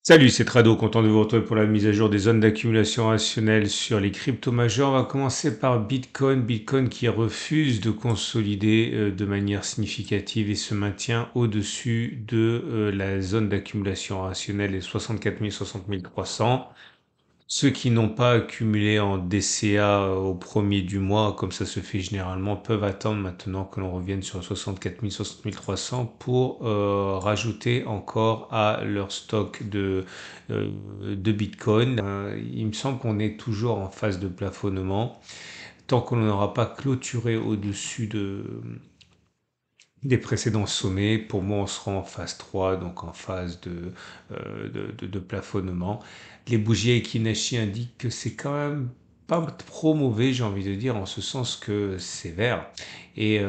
Salut, c'est Trado, content de vous retrouver pour la mise à jour des zones d'accumulation rationnelle sur les cryptos majeurs. On va commencer par Bitcoin. Bitcoin qui refuse de consolider de manière significative et se maintient au-dessus de la zone d'accumulation rationnelle des 64 000, 60 300. Ceux qui n'ont pas accumulé en DCA au premier du mois, comme ça se fait généralement, peuvent attendre maintenant que l'on revienne sur 64 000, 60 300 pour rajouter encore à leur stock de Bitcoin. Il me semble qu'on est toujours en phase de plafonnement. Tant qu'on n'aura pas clôturé au-dessus des précédents sommets, pour moi, on sera en phase 3, donc en phase de plafonnement. Les bougies Ekinashi indiquent que c'est quand même pas trop mauvais, j'ai envie de dire, en ce sens que c'est vert. Et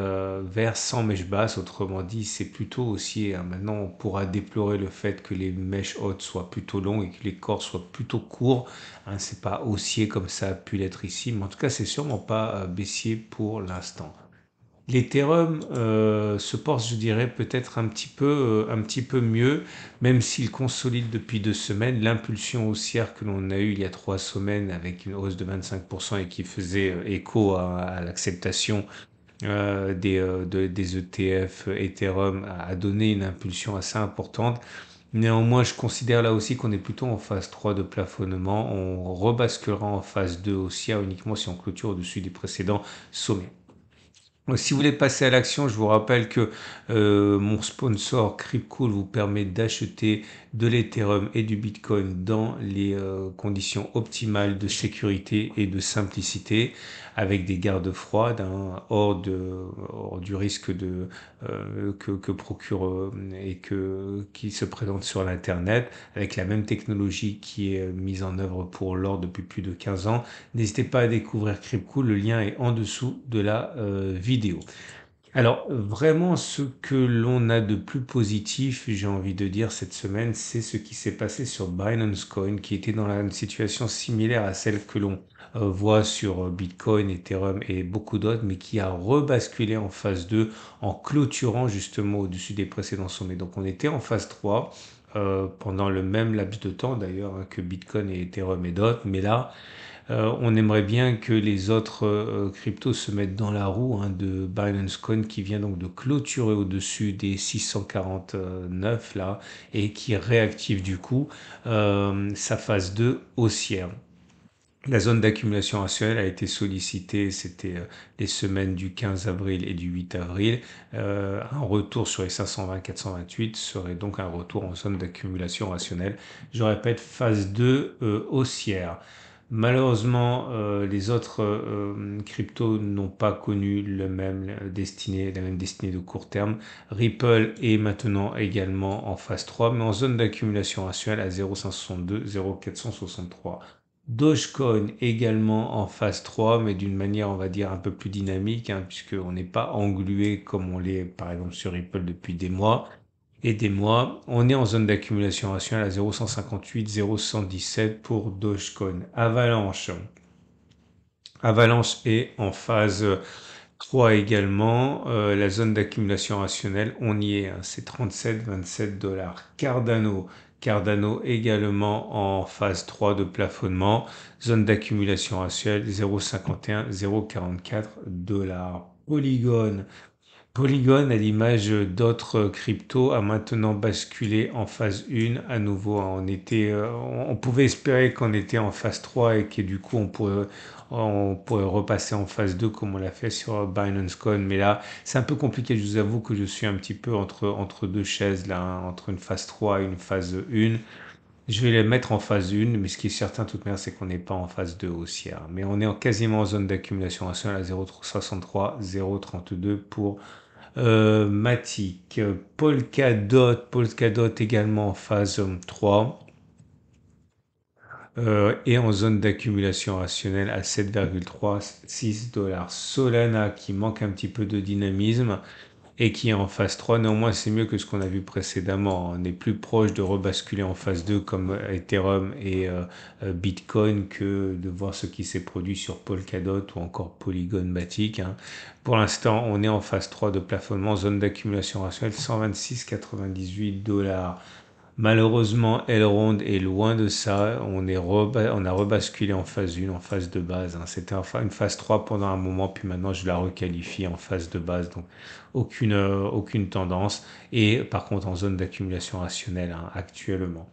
vert sans mèche basse, autrement dit, c'est plutôt haussier, hein. Maintenant, on pourra déplorer le fait que les mèches hautes soient plutôt longues et que les corps soient plutôt courts. Hein, c'est pas haussier comme ça a pu l'être ici, mais en tout cas, c'est sûrement pas baissier pour l'instant. L'Ethereum se porte, je dirais, peut-être un petit peu mieux, même s'il consolide depuis 2 semaines. L'impulsion haussière que l'on a eue il y a 3 semaines avec une hausse de 25% et qui faisait écho à l'acceptation des ETF Ethereum a donné une impulsion assez importante. Néanmoins, je considère là aussi qu'on est plutôt en phase 3 de plafonnement. On rebasculera en phase 2 haussière uniquement si on clôture au-dessus des précédents sommets. Si vous voulez passer à l'action, je vous rappelle que mon sponsor Cryptcool vous permet d'acheter de l'Ethereum et du Bitcoin dans les conditions optimales de sécurité et de simplicité, avec des gardes froides, hein, hors du risque que procure et qui se présente sur l'Internet, avec la même technologie qui est mise en œuvre pour l'or depuis plus de 15 ans. N'hésitez pas à découvrir Cryptcool, le lien est en dessous de la vidéo. Alors, vraiment, ce que l'on a de plus positif, j'ai envie de dire, cette semaine, c'est ce qui s'est passé sur Binance Coin, qui était dans une situation similaire à celle que l'on voit sur Bitcoin, Ethereum et beaucoup d'autres, mais qui a rebasculé en phase 2 en clôturant justement au-dessus des précédents sommets. Donc, on était en phase 3 pendant le même laps de temps d'ailleurs, hein, que Bitcoin et Ethereum et d'autres, mais là, on aimerait bien que les autres cryptos se mettent dans la roue, hein, de Binance Coin qui vient donc de clôturer au-dessus des 649 là et qui réactive du coup sa phase 2 haussière. La zone d'accumulation rationnelle a été sollicitée, c'était les semaines du 15 avril et du 8 avril. Un retour sur les 520-428 serait donc un retour en zone d'accumulation rationnelle. Je répète, phase 2 haussière. Malheureusement, les autres cryptos n'ont pas connu la même destinée de court terme. Ripple est maintenant également en phase 3, mais en zone d'accumulation rationnelle à 0,562, 0,463. Dogecoin également en phase 3, mais d'une manière, on va dire, un peu plus dynamique, hein, puisqu'on n'est pas englué comme on l'est, par exemple, sur Ripple depuis des mois et des mois. On est en zone d'accumulation rationnelle à 0,158, 0,117 pour Dogecoin. Avalanche est en phase 3 également. La zone d'accumulation rationnelle, on y est, hein, c'est 37,27 dollars. Cardano également en phase 3 de plafonnement. Zone d'accumulation rationnelle 0,51, 0,44 dollars. Polygon, à l'image d'autres cryptos, a maintenant basculé en phase 1 à nouveau. On pouvait espérer qu'on était en phase 3 et que du coup on pourrait repasser en phase 2 comme on l'a fait sur Binance Coin. Mais là, c'est un peu compliqué. Je vous avoue que je suis un petit peu entre deux chaises là, hein, entre une phase 3 et une phase 1. Je vais les mettre en phase 1, mais ce qui est certain, de toute manière, c'est qu'on n'est pas en phase 2 haussière. Mais on est quasiment en zone d'accumulation rationnelle à 0,63, 0,32 pour Matic. Polkadot également en phase 3 et en zone d'accumulation rationnelle à 7,36 dollars. Solana qui manque un petit peu de dynamisme et qui est en phase 3. Néanmoins, c'est mieux que ce qu'on a vu précédemment. On est plus proche de rebasculer en phase 2 comme Ethereum et Bitcoin que de voir ce qui s'est produit sur Polkadot ou encore Polygon Matic, hein. Pour l'instant, on est en phase 3 de plafonnement, zone d'accumulation rationnelle 126,98 dollars. Malheureusement, Elrond est loin de ça. On a rebasculé en phase 1, en phase de base, hein. C'était une phase 3 pendant un moment, puis maintenant je la requalifie en phase de base. Donc aucune tendance. Et par contre en zone d'accumulation rationnelle, hein, actuellement.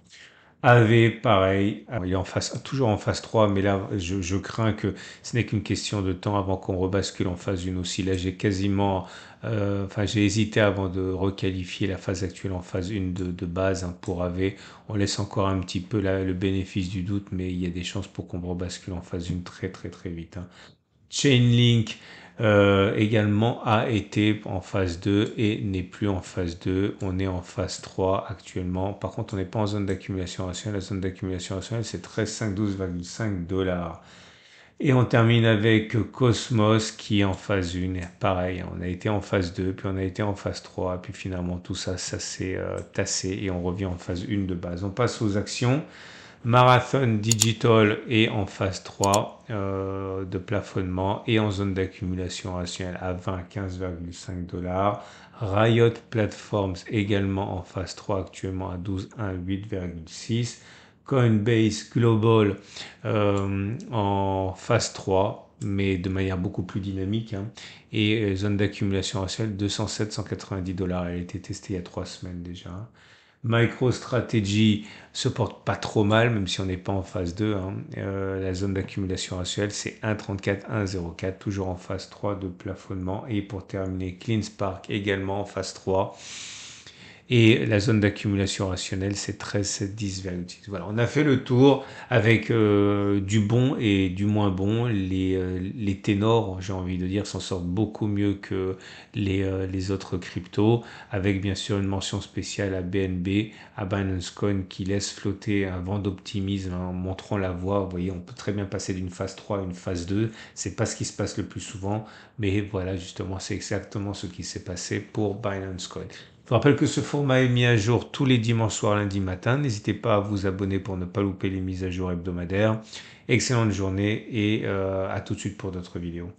AV, pareil, il est toujours en phase 3, mais là, je crains que ce n'est qu'une question de temps avant qu'on rebascule en phase 1 aussi. Là, j'ai hésité avant de requalifier la phase actuelle en phase 1 de base, hein, pour AV. On laisse encore un petit peu le bénéfice du doute, mais il y a des chances pour qu'on rebascule en phase 1 très, très, très vite, hein. Chainlink également a été en phase 2 et n'est plus en phase 2. On est en phase 3 actuellement. Par contre, on n'est pas en zone d'accumulation rationnelle. La zone d'accumulation rationnelle, c'est 13,512,5 $. Et on termine avec Cosmos qui est en phase 1. Pareil, on a été en phase 2, puis on a été en phase 3, puis finalement tout ça, ça s'est tassé et on revient en phase 1 de base. On passe aux actions. Marathon Digital est en phase 3 de plafonnement et en zone d'accumulation rationnelle à 15,5 $. Riot Platforms également en phase 3 actuellement à 8,6. Coinbase Global en phase 3 mais de manière beaucoup plus dynamique, hein. Et zone d'accumulation rationnelle 207,190 $. Elle a été testée il y a 3 semaines déjà, hein. MicroStrategy se porte pas trop mal, même si on n'est pas en phase 2, hein. La zone d'accumulation rationnelle, c'est 1,34, 1,04, toujours en phase 3 de plafonnement. Et pour terminer, CleanSpark également en phase 3. Et la zone d'accumulation rationnelle, c'est 13, 7, 10,6. Voilà, on a fait le tour avec du bon et du moins bon. Les ténors, j'ai envie de dire, s'en sortent beaucoup mieux que les autres cryptos, avec bien sûr une mention spéciale à BNB, à Binance Coin, qui laisse flotter un vent d'optimisme, hein, en montrant la voie. Vous voyez, on peut très bien passer d'une phase 3 à une phase 2. C'est pas ce qui se passe le plus souvent, mais voilà, justement, c'est exactement ce qui s'est passé pour Binance Coin. Je vous rappelle que ce format est mis à jour tous les dimanches soirs, lundi matin. N'hésitez pas à vous abonner pour ne pas louper les mises à jour hebdomadaires. Excellente journée et à tout de suite pour d'autres vidéos.